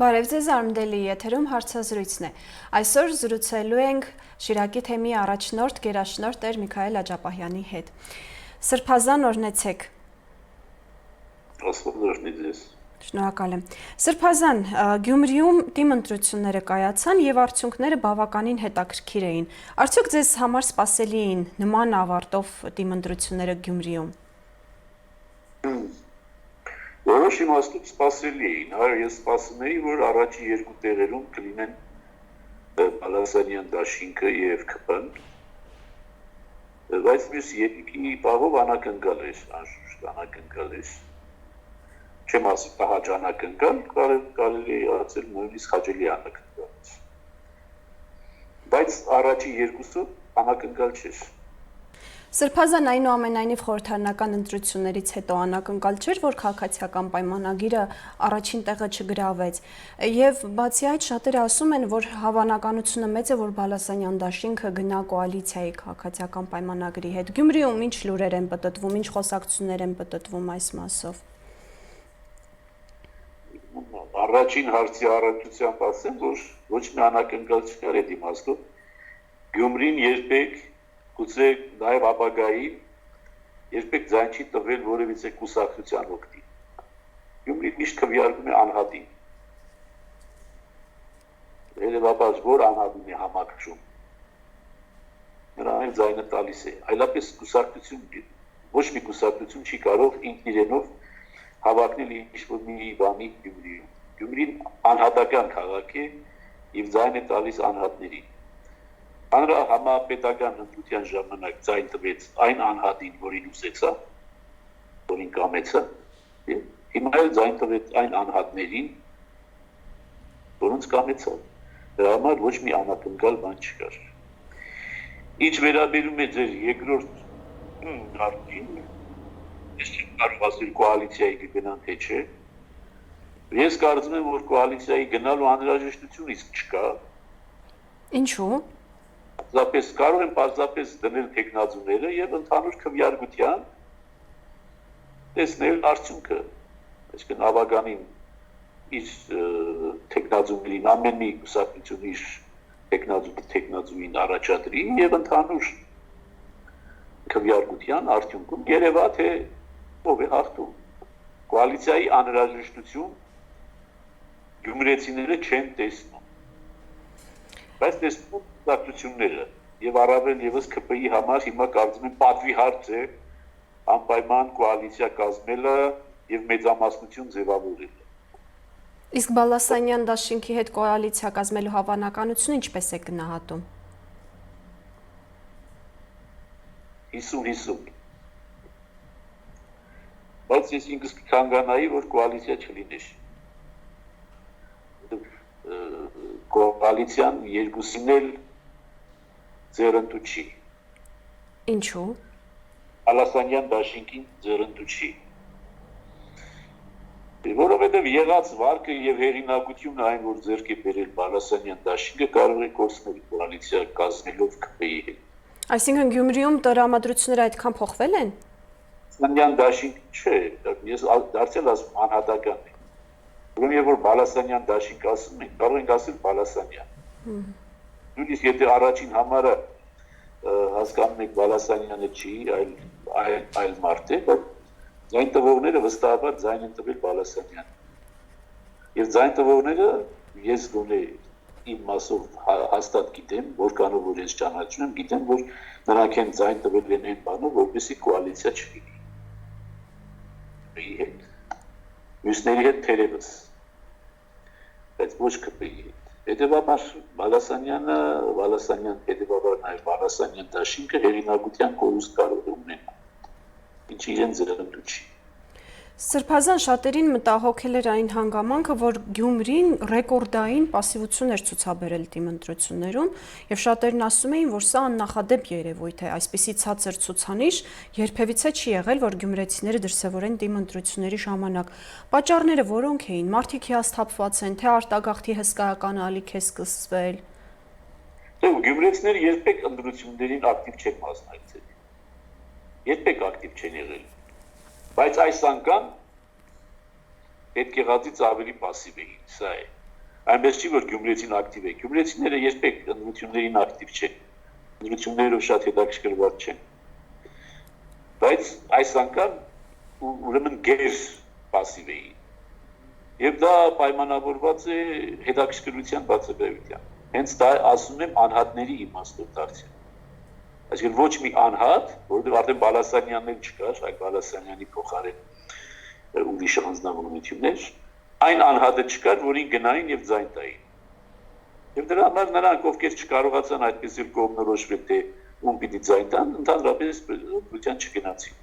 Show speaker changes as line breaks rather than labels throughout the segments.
Բարև ձեզ, Արմդելի եթերում հարցազրույցն է։ Այսօր զրուցելու ենք Շիրակի թեմի առաջնորդ գերաշնորհ Տեր Միքայել Աջապահյանի հետ։ Սրբազան օրհնեցեք։
Աստված օրհնի ձեզ։
Շնորհակալ եմ։ Սրբազան, Գյումրիում թիմ ընտրությունները կայացան եւ արդյունքները բավականին հետաքրքիր էին։ Արդյոք ձեզ համար սպասելի էին նման ավարտով թիմ ընտրությունները Գյումրիում։
Որոշ իմաստով սպասելի էին, ես սպասում էի, որ առաջի երկու տեղերում կլինեն Բալասանյան դաշինքը եւ ԿՊ-ն, բայց մյուս երկի պահով անակնկալ էր, անշուշտ անակնկալ էր, չեմ ասի տհաճ անակնկալ, կարելի է ասել նույնիսկ հաճելի անակնկալ, բայց առաջի երկուսով անակնկալ չէր։
Սրբազան այնուամենայնիվ խորհրդարանական ընտրություններից հետո անակնկալ չէր, որ քաղաքացիական պայմանագիրը առաջին տեղը չգրավեց։ Եվ բացի այդ շատերը ասում են, որ հավանականությունը մեծ է, որ Բալասանյան դաշինքը գնա կոալիցիայի քաղաքացիական պայմանագրի հետ։ Գյումրիում ինչ լուրեր են պտտվում, ինչ խոսակցություններ են պտտվում այս մասով։
Առաջին հարցի առնչությամբ ասեմ, որ ոչ մի անակնկալ չկար այդ իմաստով։ Գյումրին երբեք գուցե նաև ապագային երբեք ձայն չի տվել որևիցե կուսակցության օգտին։ Գյումրին միշտ քվեարկում է անհատին։ Հետևաբար որ անհատին է համակրում։ Նրան էլ ձայնը տալիս է։ Այլապես կուսակցություն ոչ մի կուսակցություն չի կարող ինքն իրենով հավակնել ինչ-որ մի բանի Գյումրիում։ Գյումրին անհատական քաղաք է եւ ձայն է տալիս անհատներին։ Համապետական ընտրության ժամանակ ձայն տվեց այն անհատին, որին ուզեցա, որին կամեցա, հիմա էլ ձայն տվեց այն անհատներին, որոնց կամեցա։ Դրա համար ոչ մի անակնկալ բան չկար։ Ինչ վերաբերում է ձեր երկրորդ հարցին, ես չեմ կարող ասել կոալիցիայի կգնան թե չէ։ Ես կարծում եմ, որ կոալիցիայի գնալու անհրաժեշտություն իսկ չկա։
Ինչու՞։
Պարզապես կարող են պարզապես դնել տեխնազուները եւ ընդհանուր քվեարկության տեսնել արդյունքը, այսինքն ավականին իր տեխնազուներին ամեն մի կուսակցություն իր տեխնազուին առաջադրի եւ ընդհանուր քվեարկության արդյունքում երևա թե ով է հաղթում։ Կոալիցիայի անհրաժեշտություն գյումրեցիները չեն տեսնում։ Բայց տեսնում կուսակցությունները եւ առավել եւս ԿՊ-ի համար հիմա կարծում եմ պատվի հարց է անպայման կոալիցիա կազմելը եւ մեծամասնություն ձևավորելը։
Իսկ Բալասանյան դաշինքի հետ կոալիցիա կազմելու հավանականությունը ինչպես է գնահատում։
50-50։ Բայց ես ինքս կհանգանայի, որ կոալիցիա չլիներ։ Կոալիցիան երկուսին էլ ձեռնտու չի։
Ինչու։
Բալասանյան դաշինքին ձեռնտու չի։ Որովհետև եղած վարկը եւ հերինակությունը այն, որ ձեռք է բերել Բալասանյան դաշինքը, կարող է կորցնել կոալիցիա կազմելով ԿՊ-ի հետ։
Այսինքն Գյումրիում տրամադրությունները այդքան փոխվել են։
Բալասանյան դաշինք չէ, ես դարձել ասում անհատական է։ Ուրեմն որ Բալասանյան դաշինք ասում են, կարող ենք ասել Բալասանյան։ Նույնիսկ եթե առաջին համարը հասկանում եք Բալասանյանը չի, այլ մարդ է, բայց ձայն տվողները վստահաբար ձայն են տվել Բալասանյան։ Եվ ձայն տվողները ես գոնե իմ մասով հաստատ գիտեմ, որքանով որ ես ճանաչում եմ, գիտեմ, որ նրանք են ձայն տվել են այն բանով, որպեսզի կոալիցիա չլինի։ Մյուսների հետ թերևս, բայց ոչ ԿՊ-ի հետ։ Հետևաբար Բալասանյան հետևաբար նաև Բալասանյան դաշինքը հերինակության կորուստ կարող է ունենալ, ինչը իրեն ձեռնտու չի։
Սրբազան շատերին մտահոգել էր այն հանգամանքը, որ Գյումրին ռեկորդային պասիվություն էր ցուցաբերել թիմ ընտրություններում, եւ շատերն ասում էին, որ սա աննախադեպ երևույթ է, այսպիսի ցածր ցուցանիշ երբևիցե չի եղել, որ գյումրեցիները դրսևորեն թիմ ընտրությունների ժամանակ։ Պատճառները որոնք էին, մարդիկ հիասթափված են, թե արտագաղթի հսկայական ալիք է սկսվել։
Գյումրեցիները երբեք ընտրություններին ակտիվ չեն մասնակցել։ Երբեք ակտիվ չեն եղել։ Բայց այս անգամ պետք եղածից ավելի պասիվ էին, սա է։ այնպես չի որ գյումրեցին ակտիվ է։ Գյումրեցիները երբեք ընդրություններին ակտիվ չեն։ Ընդրություններով շատ հետաքրքրված չեն։ Բայց այս անգամ ուրեմն գեր пассив էին։ Եվ դա պայմանավորված է հետաքրքրության բացակայությամբ։ Հենց դա ասում եմ անհատների իմաստով դարձյալ։ Այսինքն ոչ մի անհատ, որովհետև արդեն Բալասանյանն էլ չկար, այլ Բալասանյանի փոխարեն ուրիշ անձնավորություններ, այն անհատը չկար, որին գնային եւ ձայն տային։ Եվ դրա համար նրանք, ովքեր չկարողացան այդպես էլ կողմնորոշվել, թե ում պիտի ձայն տան, ընդհանրապես օգնության չգնացին։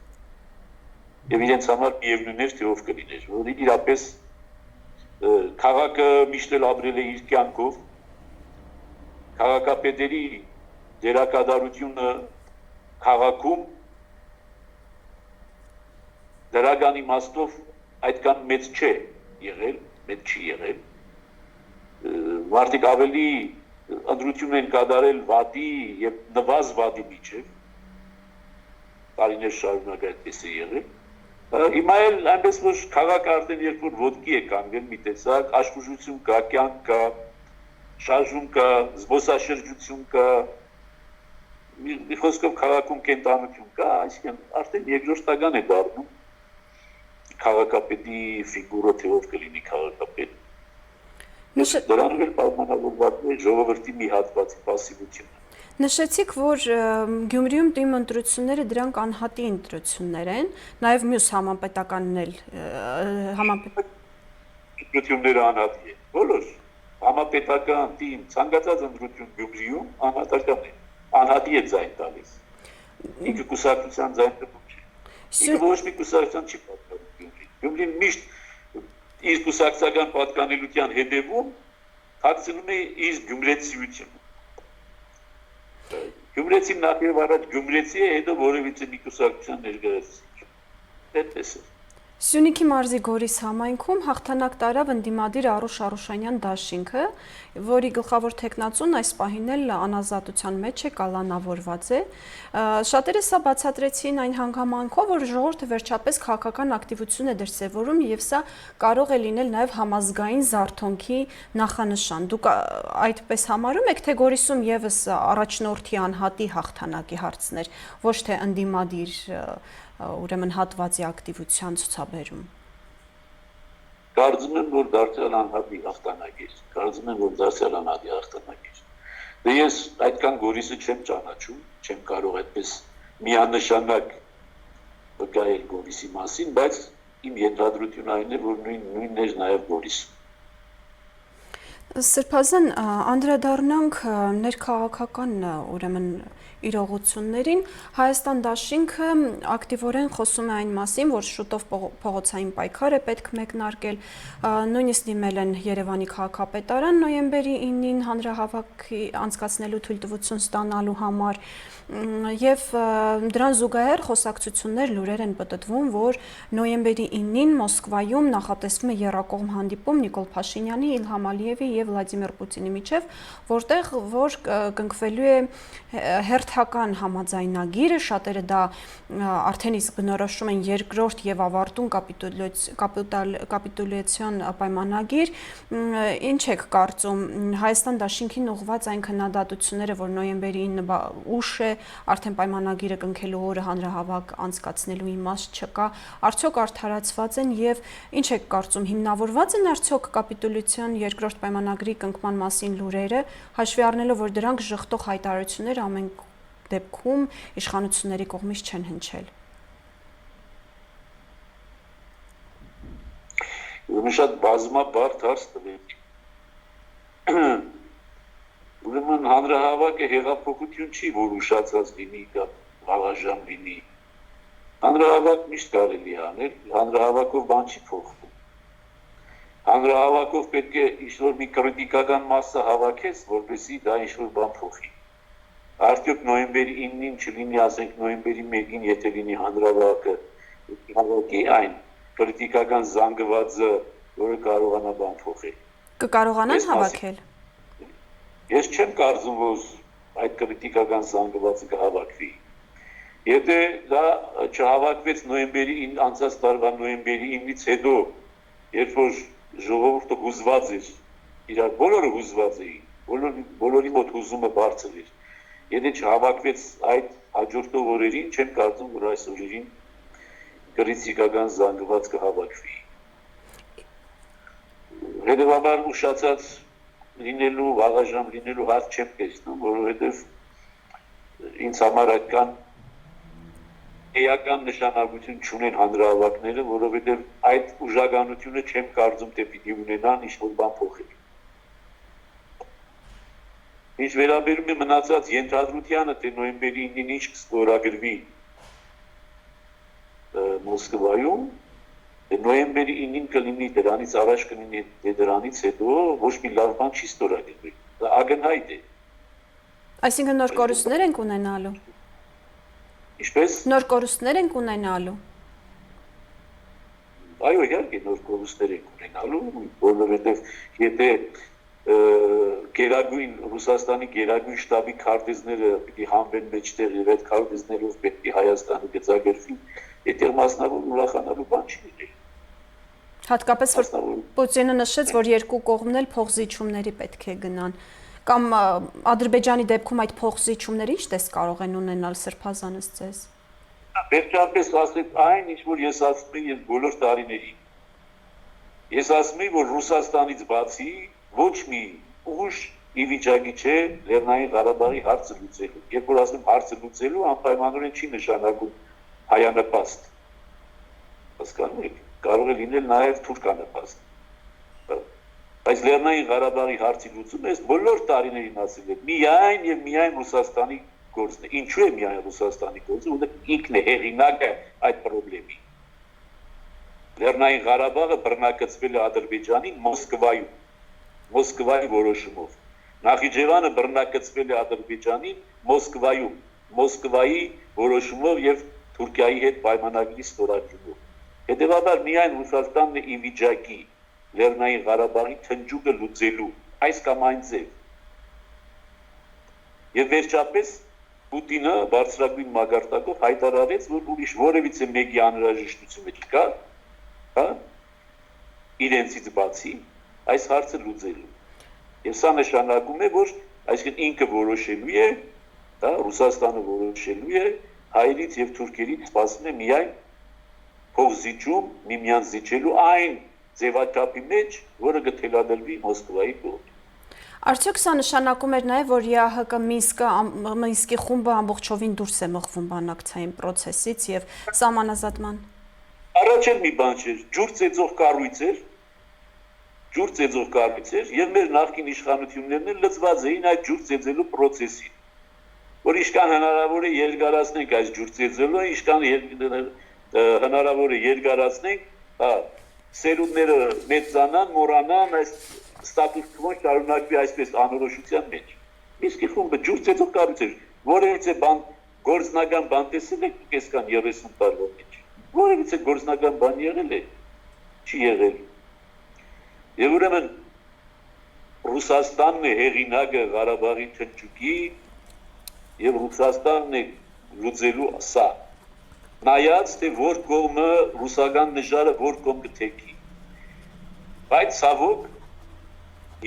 Եվ իրենց համար միևնույն էր, թե ով կլիներ, որ իրապես քաղաքը միշտ էլ ապրել է իր կյանքով, քաղաքապետերի դերակատարությունը քաղաքում դրական իմաստով այդքան մեծ չէ եղել, մեծ չի եղել։ Մարդիկ ավելի ընդրություն են կատարել վատի եւ նվազ վատի միջև։ Տարիներ շարունակ այդպես է եղել։ Հիմա էլ այնպես որ քաղաքը արդեն երբ որ ոտքի է կանգնել մի տեսակ աշխուժություն կա, կյանք կա, շարժում կա, զբոսաշրջություն կա, մի խոսքով քաղաքում կենտանություն կա, այսինքն արդեն երկրորդական է դառնում քաղաքապետի ֆիգուրը, թե ով կլինի քաղաքապետ։ Դրանով էլ պայմանավորված է ժողովրդի մի հատվածի պասիվությունը։
Նշեցիք, որ Գյումրիում տիմ ընտրությունները դրանք անհատի ընտրություններ են, նաև մյուս համապետականն էլ
ընտրությունները անհատի են։ Բոլոր համապետական տիմ ցանկացած ընտրություն Գյումրիում անհատական է։ Անհատի է ձայն տալիս։ Ինքը կուսակցության ձայն տվում չէ։ Ինքը ոչ մի կուսակցության չի պատկանում Գյումրին։ Գյումրին միշտ իր կուսակցական պատկանելության հետևում հացնում է իր գյումրեցիությունը։ Գյումրեցին նախ եւ առաջ գյումրեցի է, հետո որևիցե մի կուսակցության ներկայացուցիչ։ Այդպես է։
Սյունիքի մարզի Գորիս համայնքում հաղթանակ տարավ ընդդիմադիր Արուշ Արուշանյան դաշինքը, որի գլխավոր թեկնածուն այս պահին էլ անազատության մեջ է, կալանավորված է։ Շատերը սա բացատրեցին այն հանգամանքով, որ ժողովուրդը վերջապես քաղաքական ակտիվություն է դրսևորում եւ սա կարող է լինել նաեւ համազգային զարթոնքի նախանշան։ Դուք այդպես համարում եք, թե Գորիսում եւս առաջնորդի անհատի հաղթանակի հարցներ, ոչ թե ընդդիմադիր ուրեմն հատվածի ակտիվության ցուցաբերում։
Կարծում եմ, որ դարձյալ անհատի հաղթանակ է։ Կարծում եմ, որ դարձյալ անհատի հաղթանակ է։ Դե ես այդքան Գորիսը չեմ ճանաչում, չեմ կարող այդպես միանշանակ վկայել Գորիսի մասին, բայց իմ ենթադրությունը այն է, որ նույնն էր նաև Գորիսում։
Սրբազան անդրադառնանք ներքաղաքական ուրեմն իրողություններին, Հայաստան դաշինքը ակտիվորեն խոսում է այն մասին, որ շուտով փողոցային պայքար է պետք մեկնարկել, նույնիսկ դիմել են Երևանի քաղաքապետարան նոյեմբերի 9-ին հանրահավաքի անցկացնելու թույլտվություն ստանալու համար, եւ դրան զուգահեռ խոսակցություններ լուրեր են պտտվում, որ նոյեմբերի 9-ին Մոսկվայում նախատեսվում է եռակողմ հանդիպում Նիկոլ Փաշինյանի, Իլհամ Ալիևի եւ Վլադիմիր Պուտինի միջև, որտեղ որ կնքվելու է հերթական համաձայնագիրը, շատերը դա արդեն իսկ բնորոշում են երկրորդ եւ ավարտուն կապիտուլյացիոն պայմանագիր, ինչ եք կարծում, Հայաստան դաշինքին ուղղված այն քննադատությունները, որ նոյեմբերի 9-ը ուշ է, արդեն պայմանագիրը կնքելու օրը հանրահավաք անցկացնելու իմաստ չկա, արդյոք արդարացված են եւ ինչ եք կարծում, հիմնավորված են արդյոք կապիտուլյացիոն երկրորդ պայմանագրի կնքման մասին լուրերը, հաշվի առնելով, որ դրանք ժխտող հայտարարություններ ամեն դեպքում իշխանությունների կողմից չեն հնչել։
Ուրեմն շատ բազմաբարդ հարց տվեք։ Ուրեմն հանրահավաքը հեղափոխություն չի, որ ուշացած լինի կամ վաղաժամ լինի։ Հանրահավաք միշտ կարելի է անել, հանրահավաքով բան չի փոխվում։ Հանրահավաքով պետք է ինչ-որ մի կրիտիկական մասը հավաքես, որպեսզի դա ինչ-որ բան փոխի։ Արդյոք նոյեմբերի 9-ին չլինի, ասենք նոյեմբերի 1-ին, եթե լինի հանրահավաքը, հավաքի այն կրիտիկական զանգվածը, որը կարողանա բան փոխել։
Կկարողանան հավաքել։
Ես չեմ կարծում, որ այդ կրիտիկական զանգվածը կհավաքվի։ Եթե դա չհավաքվեց նոյեմբերի 9 անցած տարվա նոյեմբերի 9-ից հետո, երբ որ ժողովուրդը հուզված էր իրար բոլորը հուզված էին, բոլորի մոտ հուզումը բարձր էր։ Եթե չհավաքվեց այդ հաջորդող օրերին, չեմ կարծում, որ այս օրերին կրիցիկական զանգված կհավաքվի։ Հետևաբար ուշացած լինելու, վաղաժամ լինելու հարց չեմ տեսնում, որովհետև ինձ համար այդքան էական նշանակություն չունեն հանրահավաքները, որովհետև այդ ուժականությունը չեմ կարծում թե պիտի ունենան ինչ-որ բան փոխել։ Ինչ վերաբերում է մնացած ենթադրությանը, թե նոյեմբերի 9-ին ինչ կստորագրվի Մոսկվայում, նոյեմբերի 9-ին կլինի դրանից առաջ կլինի, դրանից հետո ոչ մի լավ բան չի ստորագրվի։ Դա ակնհայտ է։
Այսինքն նոր կորուստներ ենք ունենալու։
Ինչպես։
Նոր կորուստներ ենք ունենալու։
Այո, իհարկե նոր կորուստներ ենք ունենալու, որովհետև եթե գերագույն Ռուսաստանի գերագույն շտաբի քարտեզները պիտի հանվեն մեջտեղ եւ այդ քարտեզներով պետք է Հայաստանը գծագրվի, այդտեղ մասնավոր ուրախանալու բան չի լինի։
Հատկապես որ Պուտինը նշեց, որ երկու կողմն էլ փոխզիջումների պետք է գնան, կամ Ադրբեջանի դեպքում այդ փոխզիջումները ինչ տես կարող են ունենալ սրբազանս ձեզ։
Վերջապես ասեք այն, ինչ որ ես ասում եմ բոլոր տարիներին։ Ես ասում եմ, որ Ռուսաստանից բացի ոչ մի ուժ ի վիճակի չէ Լեռնային Ղարաբաղի հարցը լուծելու։ Երբ որ ասում հարցը լուծելու, անպայմանորեն չի նշանակում հայանպաստ։ Հասկանում եք, կարող է լինել նաև թուրքանպաստ։ Բայց Լեռնային Ղարաբաղի հարցի լուծումը ես բոլոր տարիներին ասել եմ, միայն եւ միայն Ռուսաստանի գործն է։ Ինչու է միայն Ռուսաստանի գործը, որովհետեւ ինքն է հեղինակը այդ խնդրի։ Լեռնային Ղարաբաղը բռնակցվել է Ադրբեջանին Մոսկվայի որոշումով։ Նախիջևանը բռնակցվել է Ադրբեջանին Մոսկվայի որոշումով եւ Թուրքիայի հետ պայմանագրի ստորագրումով։ Հետևաբար միայն Ռուսաստանն է ի վիճակի Լեռնային Ղարաբաղի թնջուկը լուծելու այս կամ այն ձև։ Եվ վերջապես Պուտինը բարձրագույն մագարտակով հայտարարեց, որ ուրիշ որևիցե մեկի անհրաժեշտությունը չկա, հա, իրենցից բացի այս հարցը լուծելու։ Եվ սա նշանակում է, որ այսինքն ինքը որոշելու է, հա, Ռուսաստանը որոշելու է, հայերից եւ թուրքերից սպասում է միայն փոխզիջում, միմյանց զիջելու այն ձևաչափի մեջ, որը կթելադրվի Մոսկվայի կողմից։
Արդյոք սա նշանակում էր նաև, որ ԵԱՀԿ Մինսկի խումբը ամբողջովին դուրս է մղվում բանակցային process-ից եւ սահմանազատման։
Առաջ էլ մի բան չէր, ջուր ծեծող կառույց էր եւ մեր նախկին իշխանություններն էլ լծված էին այդ ջուր ծեծելու process-ին։ Որ ինչքան հնարավոր է երկարացնենք այս ջուր ծեծելը, ինչքան հնարավոր է երկարացնենք, հա, սերունդները մեծանան, մոռանան, այս ստատուս քվոն շարունակվի այսպես անորոշության մեջ։ Մինսկի խումբը ջուր ծեծող կառույց էր, որևիցե բան գործնական բան տեսել եք այսքան 30 տարվա մեջ։ Որևիցե գործնական բան եղել է, չի եղել։ Եվ ուրեմն Ռուսաստանն է հեղինակը Ղարաբաղի թնջուկի եւ Ռուսաստանն է լուծելու սա։ Նայած թե որ կողմը ռուսական նժարը որ կողմ կթեքի։ Բայց ցավոք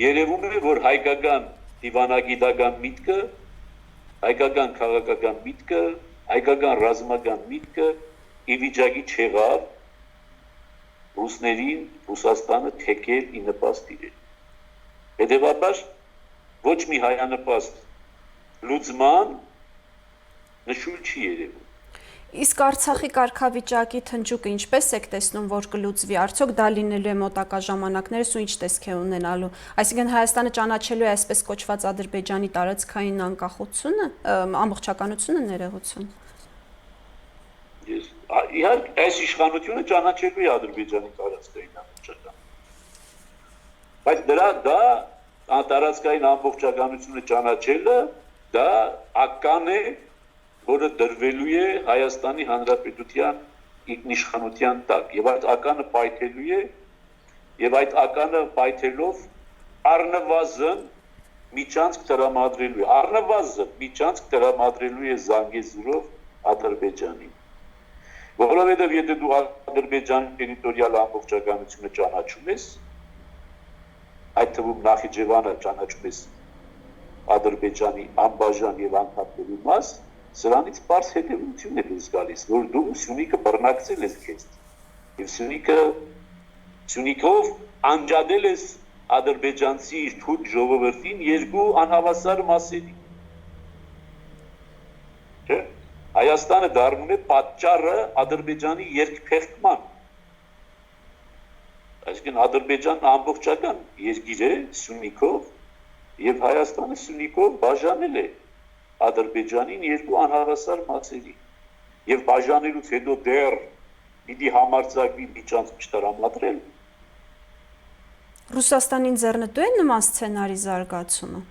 երևում է, որ հայկական դիվանագիտական միտքը, հայկական քաղաքական միտքը, հայկական ռազմական միտքը ի վիճակի չեղավ ռուսներին Ռուսաստանը թեքել ի նպաստ իրեն։ Հետևաբար ոչ մի հայանպաստ լուծման նշույլ չի երևում։
Իսկ Արցախի կարգավիճակի թնջուկը ինչպես եք տեսնում, որ կլուծվի, արդյոք դա լինելու է մոտակա ժամանակներս ու ինչ տեսք է ունենալու։ Այսինքն Հայաստանը ճանաչելու է այսպես կոչված Ադրբեջանի տարածքային անկախությունը, ամբողջականությունը, ներողություն։
Իհարկե այս իշխանությունը ճանաչելու է Ադրբեջանի տարածքային ամբողջականությունը։ Բայց դա տարածքային ամբողջականությունը ճանաչելը դա ական է, որը դրվելու է Հայաստանի Հանրապետության ինքնիշխանության տակ եւ այդ ականը պայթելու է եւ այդ ականը պայթելով առնվազն միջանցք տրամադրելու է Զանգեզուրով Ադրբեջանին։ Որովհետեւ եթե դու Ադրբեջանի տերիտորիալ ամբողջականությունը ճանաչում ես, այդ թվում Նախիջևանը ճանաչում ես Ադրբեջանի անբաժան եւ անկապելի մաս, սրանից բարձ հետևություն է դուրս գալիս, որ դու Սյունիքը բռնակցել ես քեզ եւ Սյունիքով անջատել ես ադրբեջանցի թույլ ժողովրդին երկու անհավասար մասերի։ Չէ՞։ Հայաստանը դառնում է պատճառը Ադրբեջանի երկփեղկման։ Այսինքն Ադրբեջանն ամբողջական երկիր է Սյունիքով եւ Հայաստանը Սյունիքով բաժանել է Ադրբեջանին երկու անհավասար մասերի։ Եվ բաժանելուց հետո դեռ պիտի համարձակվի միջանց չտրամադրել։
Ռուսաստանին ձեռնտու է նման սցենարի զարգացումը։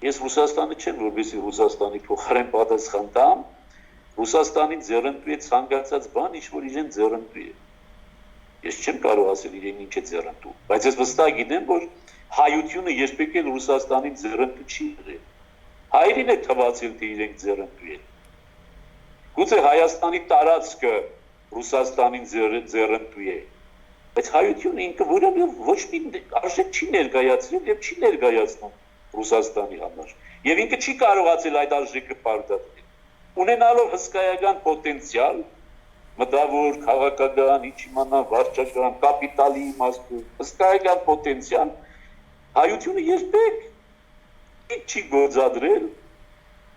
Ես Ռուսաստանը չեմ, որովհետեւ Ռուսաստանի փոխարեն պատասխան տամ, Ռուսաստանին ձեռնտու է ցանկացած բան, ինչ որ իրեն ձեռնտու է։ Ես չեմ կարող ասել իրեն ինչ է ձեռնտու, բայց ես վստահ գիտեմ, որ հայությունը երբեք էլ Ռուսաստանին ձեռնտու չի եղել։ Հայերին է թվացել, թե իրենք ձեռնտու են։ Գուցե Հայաստանի տարածքը Ռուսաստանին ձեռնտու է, բայց հայությունը ինքը որևէ ոչ մի արժեք չի ներկայացրել եւ չի ներկայացնում Ռուսաստանի համար։ Եվ ինքը չի կարողացել այդ արժեքը պարտադրել։ Ունենալով հսկայական պոտենցիալ, մտավոր, քաղաքական, վարչական, կապիտալի իմաստով, հսկայական պոտենցիալ, հայությունը երբեք չի գործադրել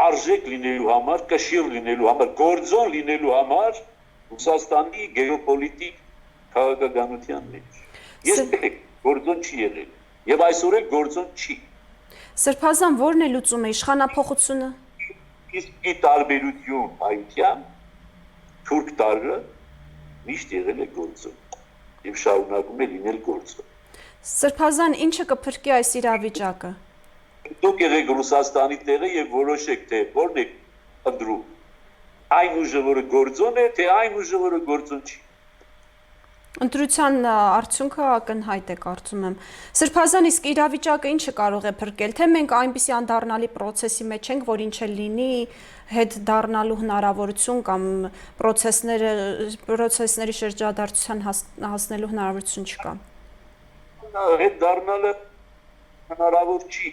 արժեք լինելու համար, կշիռ լինելու համար, գործոն լինելու համար Ռուսաստանի գեոպոլիտիկ քաղաքականության մեջ։ Երբեք գործոն չի եղել եւ այսօր էլ գործոն չի։ Սրբազան ո՞րն է լուծումը, իշխանափոխությունը։
Իսկ տարբերություն հայության թուրք տարը միշտ եղել է գործոն եւ շարունակում է լինել գործոն։
Սրբազան ինչը կփրկի այս իրավիճակը։
Դուք եղեք Ռուսաստանի տեղը եւ որոշեք թե ո՞րն է ընդրում։ Այն ուժը, որը գործոն է, թե այն ուժը, որը գործոն չի։
Ընտրության արդյունքը ակնհայտ է, կարծում եմ։ Սրբազան, իսկ իրավիճակը ինչը կարող է փրկել, թե մենք այնպիսի անդառնալի process-ի մեջ ենք, որ ինչ էլ լինի, հետ դառնալու հնարավորություն կամ process-ների շրջադարձության հասնելու հնարավորություն չկա։
Հետ դառնալը հնարավոր չի,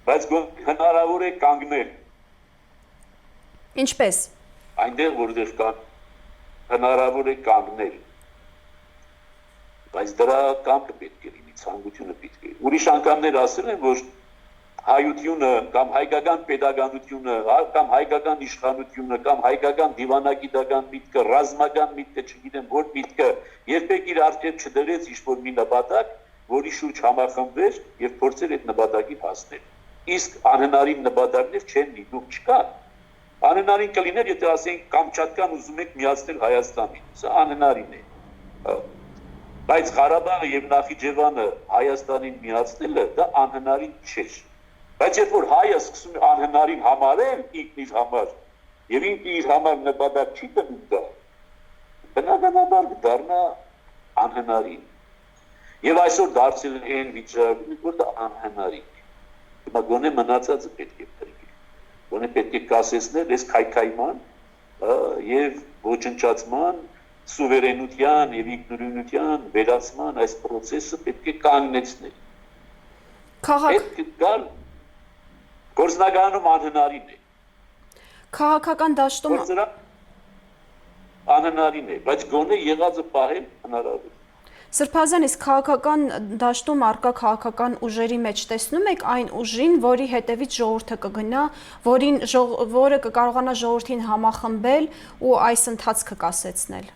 բայց հնարավոր է կանգնել։
Ինչպես։
Այնտեղ որտեղ կան հնարավոր է կանգնել։ Բայց դրա կամքը պետք է լինի, ցանկությունը պետք է։ Ուրիշ անգամներ ասել են, որ հայությունը կամ հայկական պետականությունը, կամ հայկական իշխանությունը, կամ հայկական դիվանագիտական միտքը, ռազմական միտքը, չգիտեմ որ միտքը, երբեք իր առջև չդրեց ինչ-որ մի նպատակ, որի շուրջ համախմբվեր եւ փորձեր այդ նպատակին հասնել։ Իսկ անհնարին նպատակներ չեն լինում, չկա։ Անհնարին կլիներ, եթե ասենք Կամչատկան ուզում եք միացնել Հայաստանին, սա անհնարին է։ Բայց Ղարաբաղը եւ Նախիջևանը Հայաստանին միացնելը դա անհնարին չէր։ Բայց երբ որ հայը սկսում է անհնարին համարել ինքն իր համար եւ ինքը իր համար նպատակ չի դնում դա, բնականաբար դառնա անհնարին։ Եվ այսօր դարձել է այն վիճակը, որ դա անհնարին է։ Հիմա գոնե մնացածը պետք է փրկել։ Գոնե պետք է կասեցնել այս քայքայման եւ ոչնչացման սուվերենության եւ ինքնուրույնության վերացման այս process-ը պետք է կանգնեցնել։ Գործնականում անհնարին է։
Քաղաքական դաշտում
անհնարին է, բայց գոնե եղածը պահել հնարավոր։
Սրբազան, իսկ քաղաքական դաշտում արկա քաղաքական ուժերի մեջ տեսնում եք այն ուժին, որի հետևից ժողովուրդը կգնա, որը կկարողանա ժողովրդին համախմբել ու այս ընթացքը կասեցնել։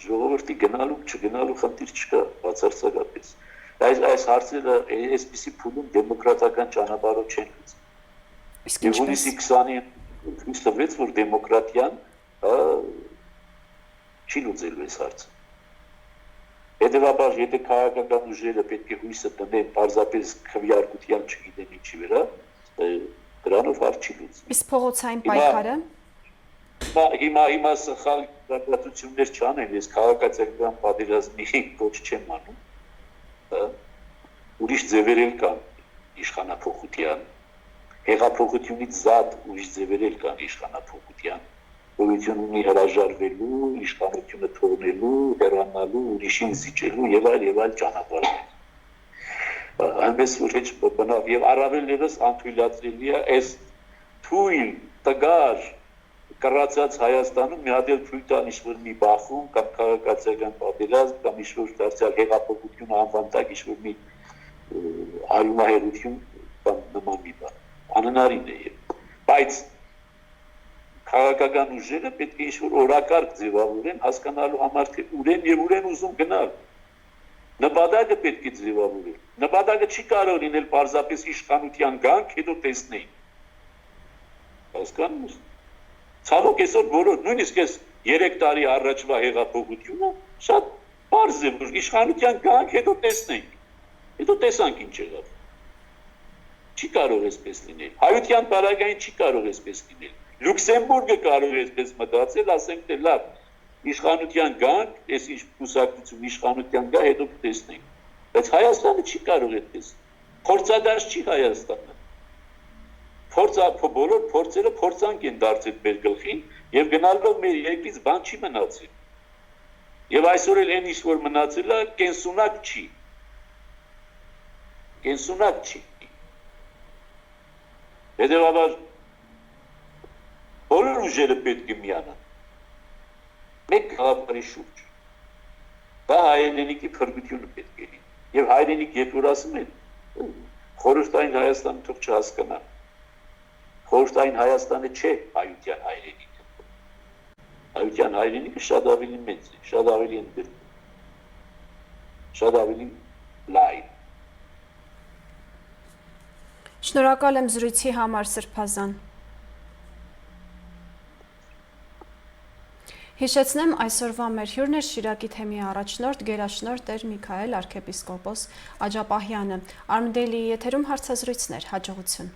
Ժողովրդի գնալու չգնալու խնդիր չկա, բացարձակապես։ Այս հարցերը այսպիսի փուլում դեմոկրատական ճանապարհով չեն լուծվում։
Իսկ
ինչպես։ Հունիսի 20-ին ցույց տվեց, որ դեմոկրատիան չի լուծելու այս հարցը։ Հետևաբար, եթե քաղաքական ուժերը պետք է հույսը տնեն պարզապես քվեարկության չգիտեմ ինչի վրա, դրանով հարց չի լուծվում։
Իսկ փողոցային պայքարը։
Հիմա սխալ դատություններ չանեն, ես քաղաքացիական պատերազմի կոչ չեմ անում։ Ուրիշ ձևեր էլ կան իշխանափոխության, հեղափոխությունից զատ ուրիշ ձևեր էլ կան իշխանափոխության, գոյություն ունի հրաժարվելու, իշխանությունը թողնելու, հեռանալու, ուրիշին զիջելու եւ այլ ճանապարհներ։ Այնպես որ հեչ բնավ եւ առավել ևս անթույլատրելի է այս թույլ տգար կռացած Հայաստանում մի հատ էլ թույլ տան ինչ-որ մի բախում կամ քաղաքացիական պատերազմ կամ ինչ-որ դարձյալ հեղափոխություն անվանտակ ինչ-որ մի արյունահեղություն կամ նման մի բան անհնարին է բայց քաղաքական ուժերը պետք է ինչ-որ օրակարգ ձևավորեն հասկանալու համար թե ուր են ուզում գնալ նպատակը պետք է ձևավորել նպատակը չի կարող լինել պարզապես իշխանության գանք հետո տեսնեին հասկանում ես ցավոք այսօր բոլոր նույնիսկ այս 3 տարի առաջվա հեղափոխությունը շատ պարզ է որ իշխանության գանք հետո տեսնեին հետո տեսանք ինչ եղավ չի կարող այսպես լինել հայության պարագային չի կարող այսպես լինել Լյուքսեմբուրգը կարող է այսպես մտածել ասենք թե լավ իշխանության գանք այս ինչ կուսակցություն իշխանության գա հետո տեսնենք բայց Հայաստանը չի կարող այդպես փորձադարձ չի Հայաստանը բոլոր փորձերը փորձանք են դարձել մեր գլխին եւ գնալով մեր երկրից բան չի մնացել եւ այսօր էլ այն ինչ որ մնացել է կենսունակ չի հետեւաբար բոլոր ուժերը պետք է միանան մեկ գաղափարի շուրջ դա հայրենիքի փրկությունը պետք է լինի եւ հայրենիք երբ որ ասում են խորհրդային Հայաստանը թող չհասկանա խորհրդային Հայաստանը չէ հայության հայրենիքը հայության հայրենիքը շատ ավելի մեծ է շատ ավելի ընդգրկուն շատ ավելի լայն
Շնորհակալ եմ զրույցի համար Սրբազան Հիշեցնեմ այսօրվա մեր հյուրն էր Շիրակի թեմի առաջնորդ գերաշնորհ Տեր Միքայել arczepiskopos Աջապահյանը Արմդելի եթերում հարցազրույցներ հաջողություն